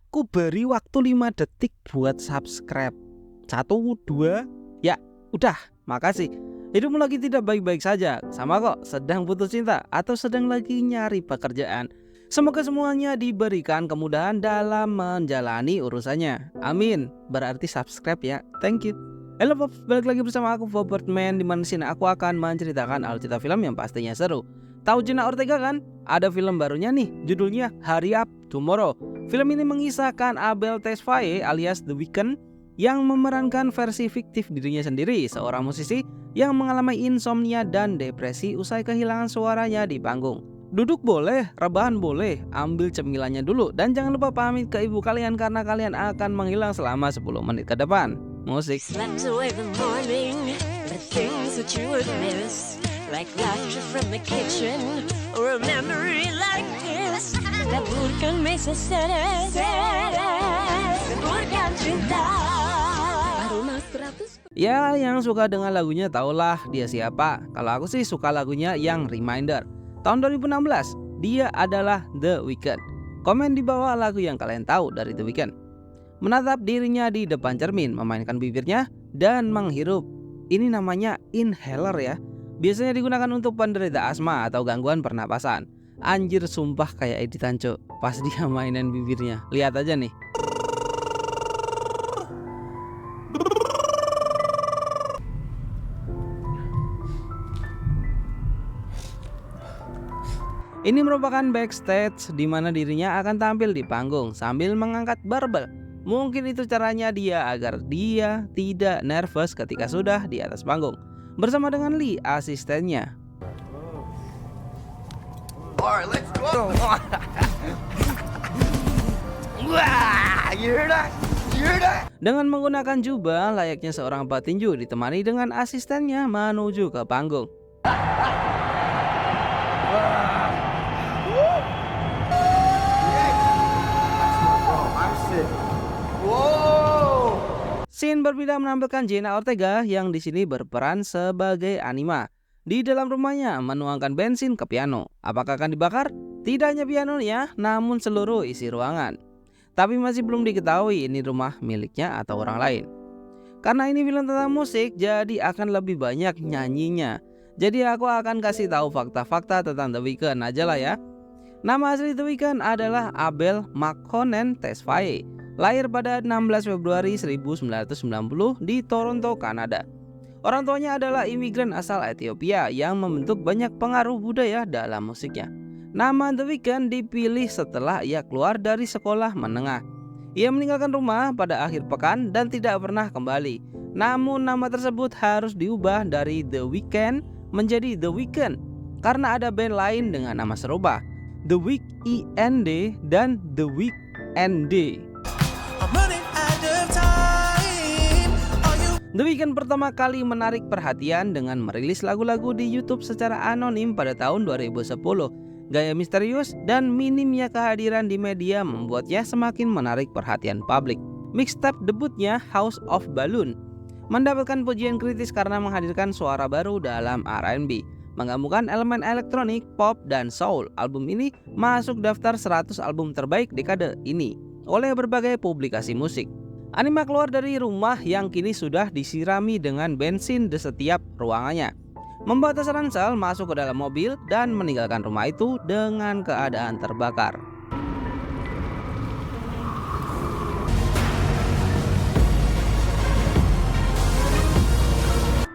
Ku beri waktu 5 detik buat subscribe. 1, 2, ya udah, makasih. Hidupmu lagi tidak baik-baik saja, sama kok, sedang putus cinta atau sedang lagi nyari pekerjaan. Semoga semuanya diberikan kemudahan dalam menjalani urusannya. Amin. Berarti subscribe ya. Thank you. Halo Pop, balik lagi bersama aku Poppertman, di mana sini aku akan menceritakan alur cerita film yang pastinya seru. Tahu Jenna Ortega kan? Ada film barunya nih, judulnya Hurry Up Tomorrow. Film ini mengisahkan Abel Tesfaye alias The Weeknd yang memerankan versi fiktif dirinya sendiri, seorang musisi yang mengalami insomnia dan depresi usai kehilangan suaranya di panggung. Duduk boleh, rebahan boleh, ambil cemilannya dulu, dan jangan lupa pamit ke ibu kalian karena kalian akan menghilang selama 10 menit ke depan. Musik. Like laughter from the kitchen or a memory like this that bukan bisa sedih, bukan cinta. Ya, yang suka dengan lagunya tahulah dia siapa. Kalau aku sih suka lagunya yang Reminder. Tahun 2016, dia adalah The Weeknd. Komen di bawah lagu yang kalian tahu dari The Weeknd. Menatap dirinya di depan cermin, memainkan bibirnya dan menghirup. Ini namanya inhaler ya. Biasanya digunakan untuk penderita asma atau gangguan pernapasan. Anjir, sumpah kayak editan cok pas dia mainin bibirnya. Lihat aja nih. Ini merupakan backstage di mana dirinya akan tampil di panggung sambil mengangkat barbel. Mungkin itu caranya dia agar dia tidak nervous ketika sudah di atas panggung. Bersama dengan Lee, asistennya. Alright, let's go. Dengan menggunakan jubah layaknya seorang petinju ditemani dengan asistennya menuju ke panggung. Scene berbeda menampilkan Jenna Ortega yang di sini berperan sebagai Anima. Di dalam rumahnya menuangkan bensin ke piano. Apakah akan dibakar? Tidak hanya pianonya, namun seluruh isi ruangan. Tapi masih belum diketahui ini rumah miliknya atau orang lain. Karena ini film tentang musik, jadi akan lebih banyak nyanyinya. Jadi aku akan kasih tahu fakta-fakta tentang The Weeknd aja lah ya. Nama asli The Weeknd adalah Abel Makkonen Tesfaye. Lahir pada 16 Februari 1990 di Toronto, Kanada. Orang tuanya adalah imigran asal Ethiopia yang membentuk banyak pengaruh budaya dalam musiknya. Nama The Weeknd dipilih setelah ia keluar dari sekolah menengah. Ia meninggalkan rumah pada akhir pekan dan tidak pernah kembali. Namun nama tersebut harus diubah dari The Weeknd menjadi The Weeknd karena ada band lain dengan nama serupa, The Weeknd dan The Weeknd. The Weeknd pertama kali menarik perhatian dengan merilis lagu-lagu di YouTube secara anonim pada tahun 2010. Gaya misterius dan minimnya kehadiran di media membuatnya semakin menarik perhatian publik. Mixtape debutnya House of Balloon mendapatkan pujian kritis karena menghadirkan suara baru dalam R&B, menggabungkan elemen elektronik, pop, dan soul. Album ini masuk daftar 100 album terbaik dekade ini oleh berbagai publikasi musik. Anima keluar dari rumah yang kini sudah disirami dengan bensin di setiap ruangannya, membawa tas ransel masuk ke dalam mobil dan meninggalkan rumah itu dengan keadaan terbakar.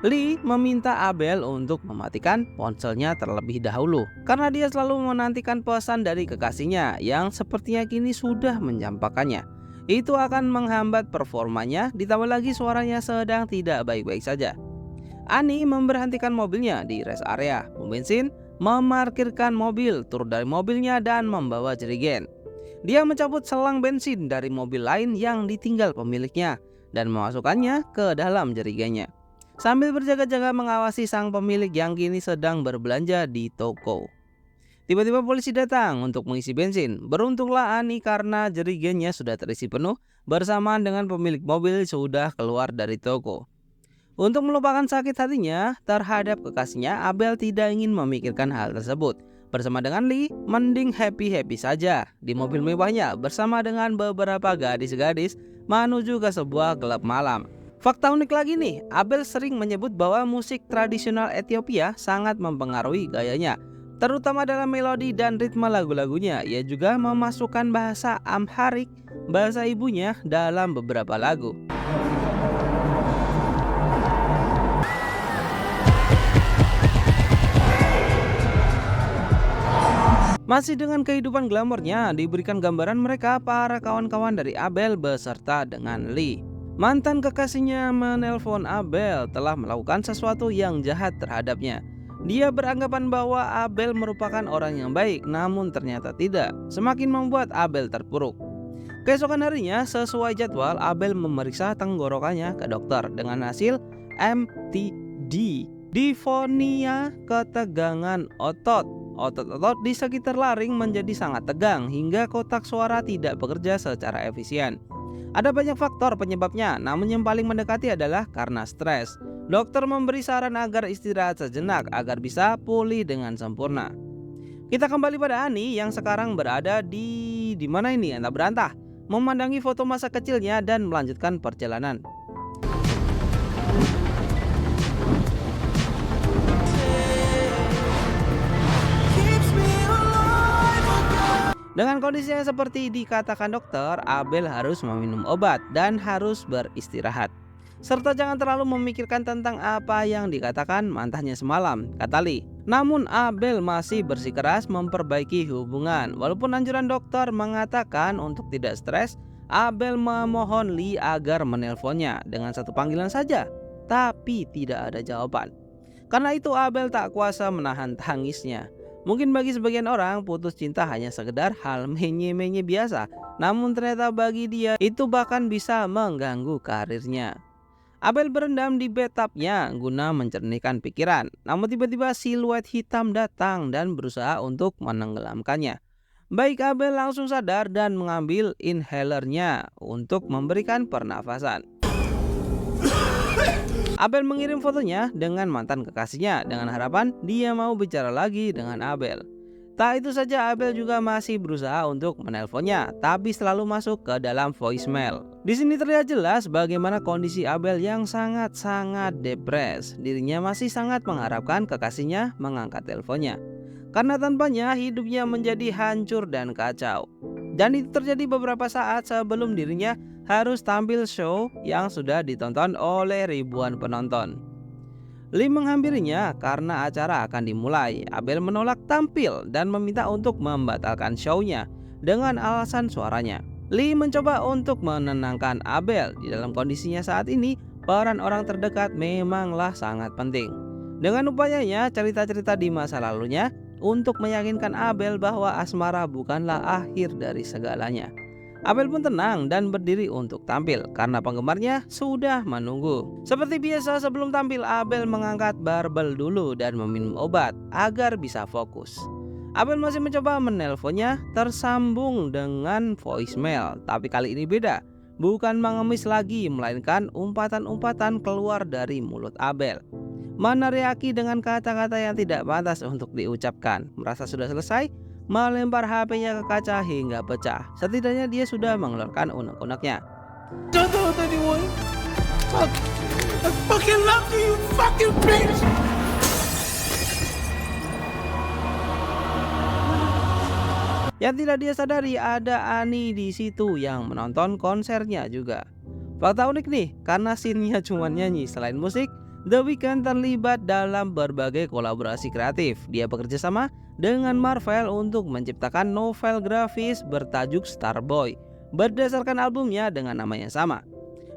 Lee meminta Abel untuk mematikan ponselnya terlebih dahulu karena dia selalu menantikan pesan dari kekasihnya yang sepertinya kini sudah mencampakkannya. Itu akan menghambat performanya, ditambah lagi suaranya sedang tidak baik-baik saja. Ani memberhentikan mobilnya di rest area pom bensin, memarkirkan mobil, turun dari mobilnya dan membawa jerigen. Dia mencabut selang bensin dari mobil lain yang ditinggal pemiliknya dan memasukkannya ke dalam jerigennya, sambil berjaga-jaga mengawasi sang pemilik yang kini sedang berbelanja di toko. Tiba-tiba polisi datang untuk mengisi bensin. Beruntunglah Ani karena jerigennya sudah terisi penuh bersamaan dengan pemilik mobil sudah keluar dari toko. Untuk melupakan sakit hatinya terhadap kekasihnya, Abel tidak ingin memikirkan hal tersebut. Bersama dengan Lee, mending happy-happy saja di mobil mewahnya bersama dengan beberapa gadis-gadis menuju ke sebuah klub malam. Fakta unik lagi nih, Abel sering menyebut bahwa musik tradisional Ethiopia sangat mempengaruhi gayanya, terutama dalam melodi dan ritme lagu-lagunya. Ia juga memasukkan bahasa Amharic, bahasa ibunya, dalam beberapa lagu. Masih dengan kehidupan glamornya, diberikan gambaran mereka para kawan-kawan dari Abel beserta dengan Lee. Mantan kekasihnya menelpon Abel telah melakukan sesuatu yang jahat terhadapnya. Dia beranggapan bahwa Abel merupakan orang yang baik, namun ternyata tidak. Semakin membuat Abel terpuruk. Keesokan harinya, sesuai jadwal, Abel memeriksa tenggorokannya ke dokter dengan hasil MTD, difonia ketegangan otot. Otot-otot di sekitar laring menjadi sangat tegang hingga kotak suara tidak bekerja secara efisien. Ada banyak faktor penyebabnya, namun yang paling mendekati adalah karena stres. Dokter memberi saran agar istirahat sejenak agar bisa pulih dengan sempurna. Kita kembali pada Ani yang sekarang berada di mana ini? Entah berantah, memandangi foto masa kecilnya dan melanjutkan perjalanan. Dengan kondisi yang seperti dikatakan dokter, Abel harus meminum obat dan harus beristirahat. Serta jangan terlalu memikirkan tentang apa yang dikatakan mantannya semalam, kata Lee. Namun Abel masih bersikeras memperbaiki hubungan. Walaupun anjuran dokter mengatakan untuk tidak stres, Abel memohon Lee agar menelponnya dengan satu panggilan saja, tapi tidak ada jawaban. Karena itu Abel tak kuasa menahan tangisnya. Mungkin bagi sebagian orang putus cinta hanya sekedar hal menye-menye biasa, namun ternyata bagi dia itu bahkan bisa mengganggu karirnya. Abel berendam di bathtubnya guna mencernihkan pikiran, namun tiba-tiba siluet hitam datang dan berusaha untuk menenggelamkannya. Baik Abel langsung sadar dan mengambil inhalernya untuk memberikan pernafasan. Abel mengirim fotonya dengan mantan kekasihnya dengan harapan dia mau bicara lagi dengan Abel. Tak itu saja, Abel juga masih berusaha untuk menelponnya, tapi selalu masuk ke dalam voicemail. Di sini terlihat jelas bagaimana kondisi Abel yang sangat-sangat depres. Dirinya masih sangat mengharapkan kekasihnya mengangkat teleponnya, karena tanpanya hidupnya menjadi hancur dan kacau. Dan itu terjadi beberapa saat sebelum dirinya harus tampil show yang sudah ditonton oleh ribuan penonton. Lee menghampirinya karena acara akan dimulai. Abel menolak tampil dan meminta untuk membatalkan show-nya dengan alasan suaranya. Lee mencoba untuk menenangkan Abel. Di dalam kondisinya saat ini, peran orang terdekat memanglah sangat penting. Dengan upayanya, cerita-cerita di masa lalunya untuk meyakinkan Abel bahwa asmara bukanlah akhir dari segalanya. Abel pun tenang dan berdiri untuk tampil karena penggemarnya sudah menunggu. Seperti biasa sebelum tampil, Abel mengangkat barbel dulu dan meminum obat agar bisa fokus. Abel masih mencoba menelponnya, tersambung dengan voicemail, tapi kali ini beda. Bukan mengemis lagi, melainkan umpatan-umpatan keluar dari mulut Abel. Meneriaki dengan kata-kata yang tidak pantas untuk diucapkan. Merasa sudah selesai, melempar HP-nya ke kaca hingga pecah. Setidaknya dia sudah mengeluarkan unek-uneknya. Don't tell anyone. Fuck. I fucking love you, you fucking bitch. Yang tidak dia sadari ada Ani di situ yang menonton konsernya juga. Fakta unik nih, karena scene-nya cuma nyanyi. Selain musik, The Weeknd terlibat dalam berbagai kolaborasi kreatif. Dia bekerja sama dengan Marvel untuk menciptakan novel grafis bertajuk Starboy berdasarkan albumnya dengan nama yang sama.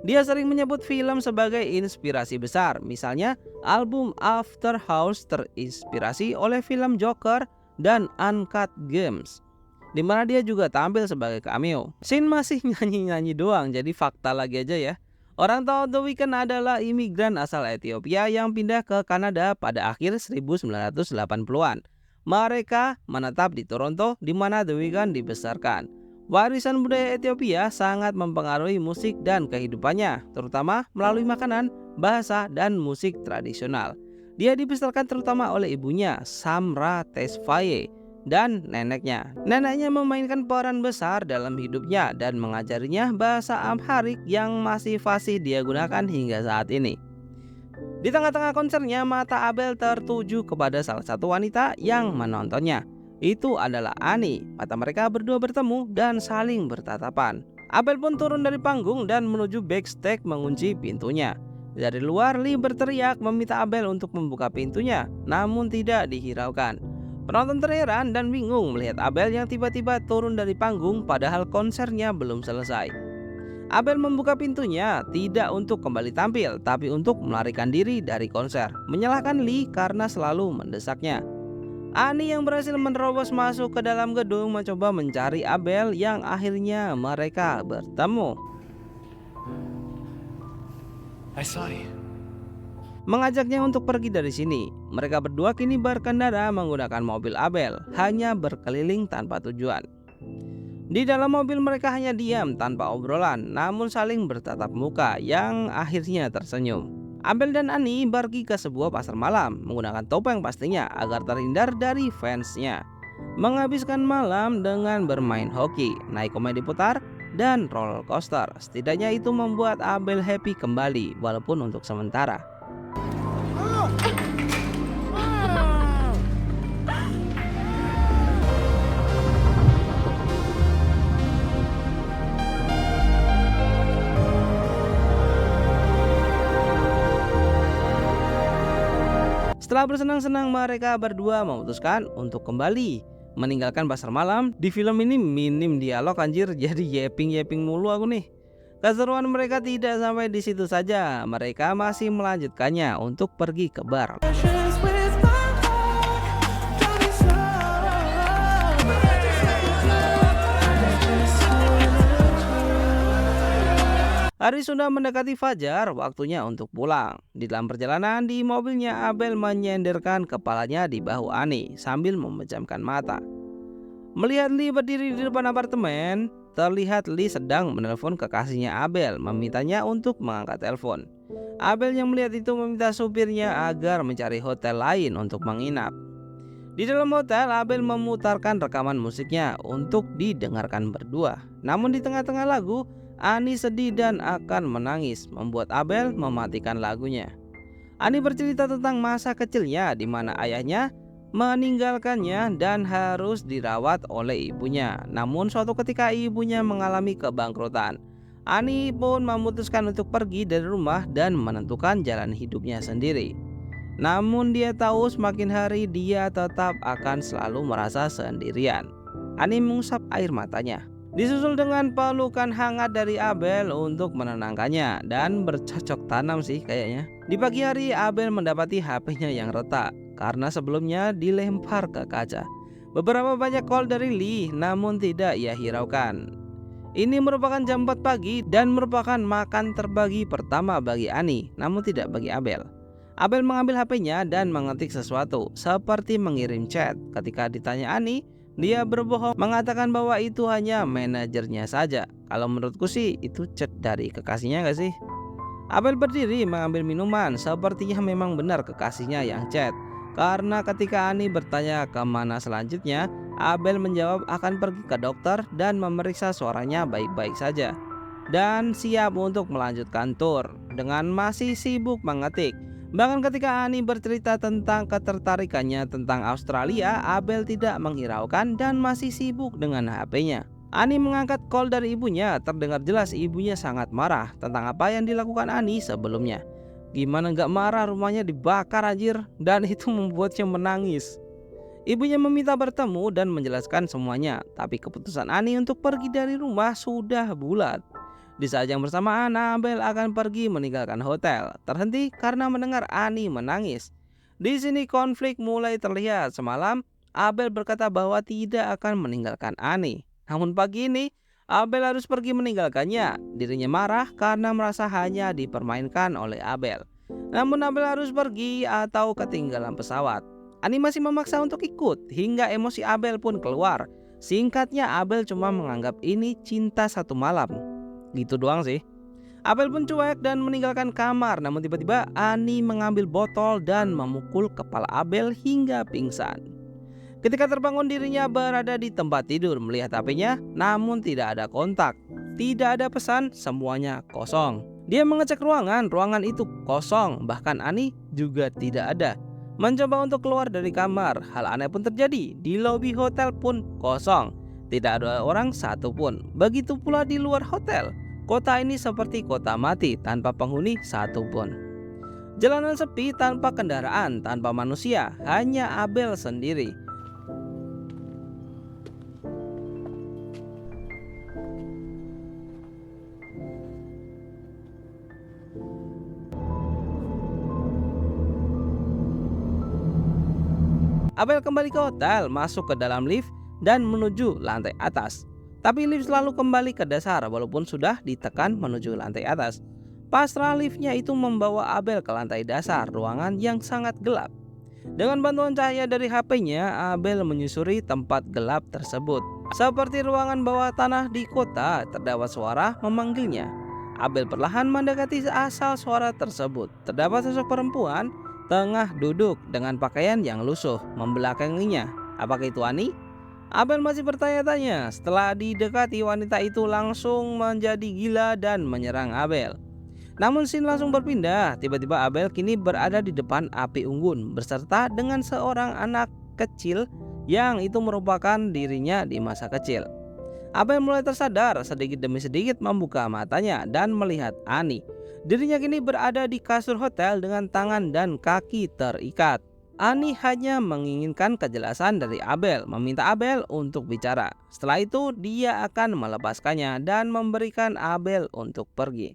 Dia sering menyebut film sebagai inspirasi besar. Misalnya, album After Hours terinspirasi oleh film Joker dan Uncut Gems, di mana dia juga tampil sebagai cameo. Scene masih nyanyi-nyanyi doang, jadi fakta lagi aja ya. Orang tahu The Weeknd adalah imigran asal Ethiopia yang pindah ke Kanada pada akhir 1980-an. Mereka menetap di Toronto, di mana The Weeknd dibesarkan. Warisan budaya Ethiopia sangat mempengaruhi musik dan kehidupannya, terutama melalui makanan, bahasa, dan musik tradisional. Dia dibesarkan terutama oleh ibunya, Samra Tesfaye, dan neneknya. Neneknya memainkan peran besar dalam hidupnya dan mengajarinya bahasa Amharik yang masih fasih dia gunakan hingga saat ini. Di tengah-tengah konsernya, mata Abel tertuju kepada salah satu wanita yang menontonnya. Itu adalah Ani. Mata mereka berdua bertemu dan saling bertatapan. Abel pun turun dari panggung dan menuju backstage mengunci pintunya. Dari luar, Lee berteriak meminta Abel untuk membuka pintunya, namun tidak dihiraukan. Penonton terheran dan bingung melihat Abel yang tiba-tiba turun dari panggung padahal konsernya belum selesai. Abel membuka pintunya tidak untuk kembali tampil, tapi untuk melarikan diri dari konser, menyalahkan Lee karena selalu mendesaknya. Ani yang berhasil menerobos masuk ke dalam gedung mencoba mencari Abel yang akhirnya mereka bertemu. I saw you. Mengajaknya untuk pergi dari sini. Mereka berdua kini berkendara menggunakan mobil Abel, hanya berkeliling tanpa tujuan. Di dalam mobil mereka hanya diam tanpa obrolan, namun saling bertatap muka yang akhirnya tersenyum. Abel dan Ani pergi ke sebuah pasar malam menggunakan topeng pastinya agar terhindar dari fansnya. Menghabiskan malam dengan bermain hoki, naik komedi putar, dan roller coaster. Setidaknya itu membuat Abel happy kembali walaupun untuk sementara. Setelah bersenang-senang, mereka berdua memutuskan untuk kembali meninggalkan pasar malam. Di film ini minim dialog anjir, jadi yeping mulu aku nih. Keseruan mereka tidak sampai di situ saja, mereka masih melanjutkannya untuk pergi ke bar. Hari sudah mendekati fajar, waktunya untuk pulang. Di dalam perjalanan di mobilnya, Abel menyenderkan kepalanya di bahu Ani sambil memejamkan mata. Melihat Lee berdiri di depan apartemen, terlihat Lee sedang menelpon kekasihnya Abel, memintanya untuk mengangkat telepon. Abel yang melihat itu meminta supirnya agar mencari hotel lain untuk menginap. Di dalam hotel, Abel memutarkan rekaman musiknya untuk didengarkan berdua. Namun di tengah-tengah lagu, Ani sedih dan akan menangis, membuat Abel mematikan lagunya. Ani bercerita tentang masa kecilnya di mana ayahnya meninggalkannya dan harus dirawat oleh ibunya. Namun suatu ketika ibunya mengalami kebangkrutan. Ani pun memutuskan untuk pergi dari rumah dan menentukan jalan hidupnya sendiri. Namun dia tahu semakin hari dia tetap akan selalu merasa sendirian. Ani mengusap air matanya, disusul dengan pelukan hangat dari Abel untuk menenangkannya dan bercocok tanam sih kayaknya. Di pagi hari, Abel mendapati HP-nya yang retak karena sebelumnya dilempar ke kaca. Beberapa banyak call dari Lee, namun tidak ia hiraukan. Ini merupakan jam 4 pagi dan merupakan makan terbagi pertama bagi Ani, namun tidak bagi Abel. Abel mengambil HP-nya dan mengetik sesuatu, seperti mengirim chat. Ketika ditanya Ani, dia berbohong mengatakan bahwa itu hanya manajernya saja. Kalau menurutku sih itu chat dari kekasihnya gak sih? Abel berdiri mengambil minuman, sepertinya memang benar kekasihnya yang chat. Karena ketika Ani bertanya kemana selanjutnya, Abel menjawab akan pergi ke dokter dan memeriksa suaranya baik-baik saja, dan siap untuk melanjutkan tur dengan masih sibuk mengetik. Bahkan ketika Ani bercerita tentang ketertarikannya tentang Australia, Abel tidak menghiraukan dan masih sibuk dengan HP-nya. Ani mengangkat call dari ibunya, terdengar jelas ibunya sangat marah tentang apa yang dilakukan Ani sebelumnya. Gimana gak marah, rumahnya dibakar anjir, dan itu membuatnya menangis. Ibunya meminta bertemu dan menjelaskan semuanya, tapi keputusan Ani untuk pergi dari rumah sudah bulat. Di saat yang bersamaan, Abel akan pergi meninggalkan hotel, terhenti karena mendengar Ani menangis. Di sini konflik mulai terlihat. Semalam, Abel berkata bahwa tidak akan meninggalkan Ani. Namun pagi ini, Abel harus pergi meninggalkannya. Dirinya marah karena merasa hanya dipermainkan oleh Abel. Namun Abel harus pergi atau ketinggalan pesawat. Ani masih memaksa untuk ikut, hingga emosi Abel pun keluar. Singkatnya, Abel cuma menganggap ini cinta satu malam. Gitu doang sih. Abel pun cuek dan meninggalkan kamar. Namun tiba-tiba Ani mengambil botol dan memukul kepala Abel hingga pingsan. Ketika terbangun dirinya berada di tempat tidur melihat HP-nya, namun tidak ada kontak, tidak ada pesan, semuanya kosong. Dia mengecek ruangan itu kosong, bahkan Ani juga tidak ada. Mencoba untuk keluar dari kamar, hal aneh pun terjadi. Di lobi hotel pun kosong, tidak ada orang satupun. Begitu pula di luar hotel. Kota ini seperti kota mati tanpa penghuni satupun. Jalanan sepi tanpa kendaraan, tanpa manusia, hanya Abel sendiri. Abel kembali ke hotel, masuk ke dalam lift dan menuju lantai atas. Tapi lift selalu kembali ke dasar walaupun sudah ditekan menuju lantai atas. Pasrah, liftnya itu membawa Abel ke lantai dasar ruangan yang sangat gelap. Dengan bantuan cahaya dari HP-nya, Abel menyusuri tempat gelap tersebut. Seperti ruangan bawah tanah di kota, terdapat suara memanggilnya. Abel perlahan mendekati asal suara tersebut. Terdapat sosok perempuan tengah duduk dengan pakaian yang lusuh membelakanginya. Apakah itu Ani? Abel masih bertanya-tanya. Setelah didekati, wanita itu langsung menjadi gila dan menyerang Abel. Namun scene langsung berpindah. Tiba-tiba Abel kini berada di depan api unggun beserta dengan seorang anak kecil yang itu merupakan dirinya di masa kecil. Abel mulai tersadar, sedikit demi sedikit membuka matanya dan melihat Ani. Dirinya kini berada di kasur hotel dengan tangan dan kaki terikat. Ani hanya menginginkan kejelasan dari Abel, meminta Abel untuk bicara. Setelah itu dia akan melepaskannya dan memberikan Abel untuk pergi.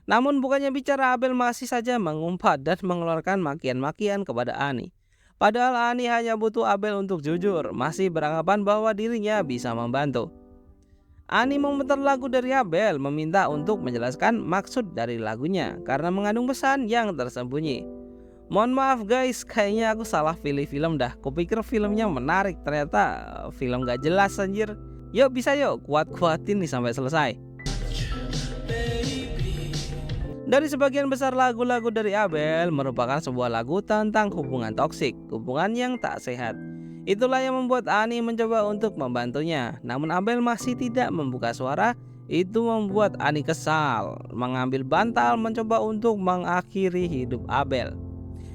Namun bukannya bicara, Abel masih saja mengumpat dan mengeluarkan makian-makian kepada Ani. Padahal Ani hanya butuh Abel untuk jujur, masih beranggapan bahwa dirinya bisa membantu. Ani memutar lagu dari Abel, meminta untuk menjelaskan maksud dari lagunya karena mengandung pesan yang tersembunyi. Mohon maaf guys, kayaknya aku salah pilih film dah. Kupikir filmnya menarik, ternyata film gak jelas anjir. Yuk bisa yuk, kuat-kuatin nih sampai selesai. Dari sebagian besar lagu-lagu dari Abel merupakan sebuah lagu tentang hubungan toksik, hubungan yang tak sehat. Itulah yang membuat Ani mencoba untuk membantunya. Namun Abel masih tidak membuka suara. Itu membuat Ani kesal, mengambil bantal mencoba untuk mengakhiri hidup Abel.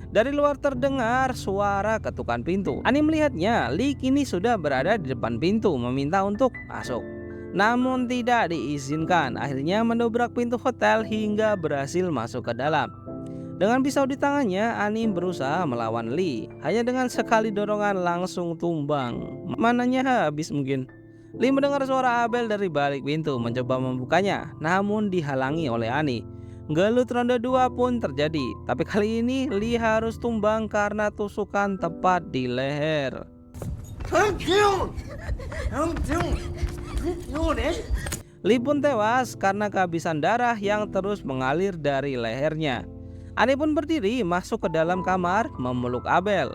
Dari luar terdengar suara ketukan pintu. Ani melihatnya, Lee kini sudah berada di depan pintu meminta untuk masuk. Namun tidak diizinkan. Akhirnya mendobrak pintu hotel hingga berhasil masuk ke dalam. Dengan pisau di tangannya, Ani berusaha melawan Lee. Hanya dengan sekali dorongan langsung tumbang. Mananya habis mungkin. Lee mendengar suara Abel dari balik pintu, mencoba membukanya, namun dihalangi oleh Ani. Gelut ronde 2 pun terjadi, tapi kali ini Lee harus tumbang karena tusukan tepat di leher. Lee pun tewas karena kehabisan darah yang terus mengalir dari lehernya. Ani pun berdiri masuk ke dalam kamar memeluk Abel.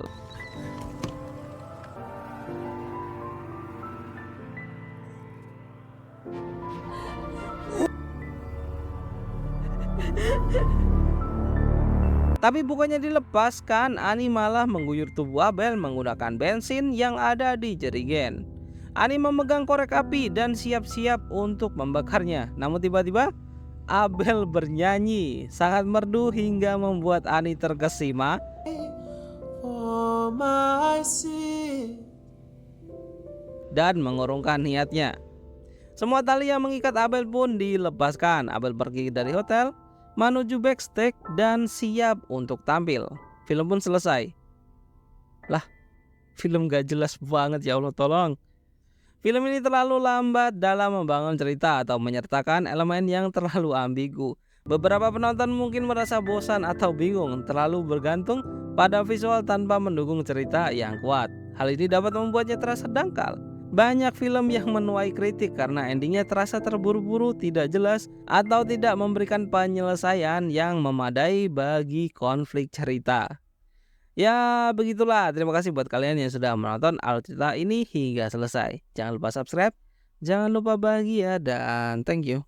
Tapi bukannya dilepaskan, Ani malah mengguyur tubuh Abel menggunakan bensin yang ada di jerigen. Ani memegang korek api dan siap-siap untuk membakarnya. Namun tiba-tiba Abel bernyanyi sangat merdu hingga membuat Ani terkesima. Dan mengurungkan niatnya. Semua tali yang mengikat Abel pun dilepaskan. Abel pergi dari hotel menuju backstage dan siap untuk tampil. Film pun selesai. Lah, film gak jelas banget, ya Allah tolong. Film ini terlalu lambat dalam membangun cerita atau menyertakan elemen yang terlalu ambigu. Beberapa penonton mungkin merasa bosan atau bingung, terlalu bergantung pada visual tanpa mendukung cerita yang kuat. Hal ini dapat membuatnya terasa dangkal. Banyak film yang menuai kritik karena endingnya terasa terburu-buru, tidak jelas, atau tidak memberikan penyelesaian yang memadai bagi konflik cerita. Ya begitulah, terima kasih buat kalian yang sudah menonton alur cerita ini hingga selesai. Jangan lupa subscribe, jangan lupa bahagia, dan thank you.